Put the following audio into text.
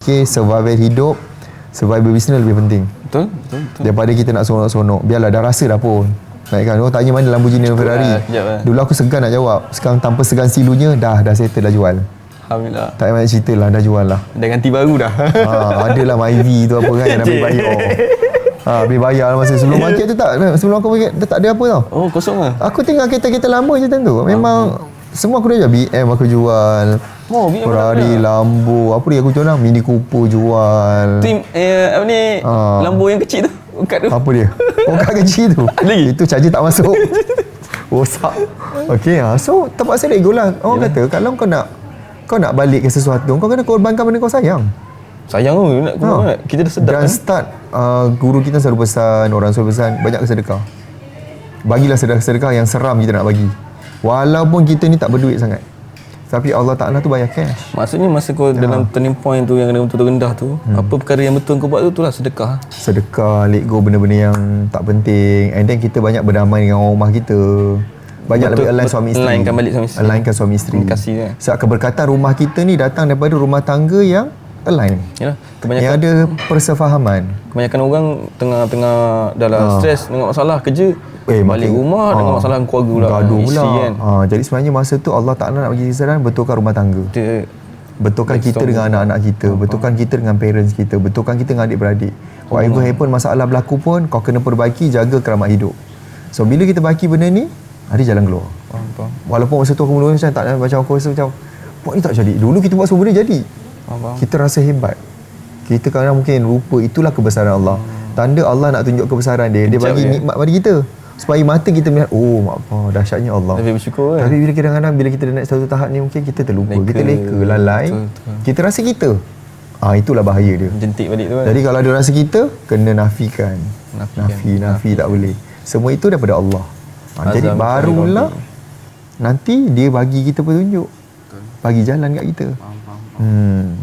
Okay, survival hidup, survival bisnes lebih penting. Betul. Daripada kita nak sonok-sonok. Biarlah dah rasa dah pun. Naikkan. Orang tanya mana Lamborghini dan Ferrari. Dulu aku segan nak jawab. Sekarang tanpa segan silunya, dah settle, dah jual. Alhamdulillah. Tak payah banyak cerita lah, dah jual lah. Dah ganti baru dah. Adalah Myvi tu apa kan, yang dah boleh bayar. Boleh bayar lah masa sebelum market tu tak. Sebelum aku market, dia tak ada apa tau. Oh, kosong lah. Aku tinggal kereta-kereta lama je tentu. Memang semua aku dah jual. BM aku jual. Oh, BM Ferrari, Lambo, apa dia aku jual lah? Mini Cooper jual. Tim apa ni? Lambo yang kecil tu. Kat tu. Apa dia? Kat kecil tu. Itu charger tak masuk. Rosak. Okey, so terpaksa let go lah. Orang kata kalau kau nak balik ke sesuatu, kau kena korbankan benda kau sayang. Sayang tu nak korban. Kita dah sedap. Dan start guru kita selalu pesan, orang selalu pesan banyak sedekah. Bagilah sedekah yang seram kita nak bagi. Walaupun kita ni tak berduit sangat. Tapi Allah Ta'ala tu bayar cash. Maksudnya masa kau dalam turning point tu yang betul-betul rendah tu, apa perkara yang betul kau buat tu itulah sedekah. Sedekah, let go benda-benda yang tak penting. And then kita banyak berdamai dengan orang rumah kita. Banyak lebih align suami isteri. Align balik suami isteri. Align suami isteri. Kasih dia. Sebab keberkatan rumah kita ni datang daripada rumah tangga yang align. Yalah, kebanyakan yang ada persefahaman. Kebanyakan orang tengah dalam stres dengan masalah kerja, balik rumah dengan masalah keluarga pula. Gaduh pula. Kan. Jadi sebenarnya masa tu Allah Ta'ala nak bagi kesedaran, betulkan rumah tangga. Betulkan kita dengan anak-anak kita, betulkan kita dengan parents kita, betulkan kita dengan adik-beradik. Whatever happen, masalah berlaku pun kau kena perbaiki, jaga keramat hidup. So bila kita baiki benda ni, ada jalan keluar. Faham. Walaupun masa tu aku mula macam tak macam aku rasa macam buat ni tak jadi. Dulu kita buat semua benda jadi. Faham. Kita rasa hebat. Kita kadang mungkin lupa itulah kebesaran Allah. Tanda Allah nak tunjuk kebesaran dia. Dia bagi nikmat pada kita. Supaya mata kita melihat, dahsyatnya Allah. Lebih bersyukur kan? Tapi bila kadang-kadang bila kita dah naik satu tahap ni, mungkin kita terlupa. Kita leka, lalai. Betul. Kita rasa kita. Itulah bahaya dia. Jentik balik tu kan? Jadi kalau dia rasa kita, kena nafikan. Nafi tak boleh. Semua itu daripada Allah. Jadi barulah nanti dia bagi kita petunjuk. Bagi jalan kat kita. Faham.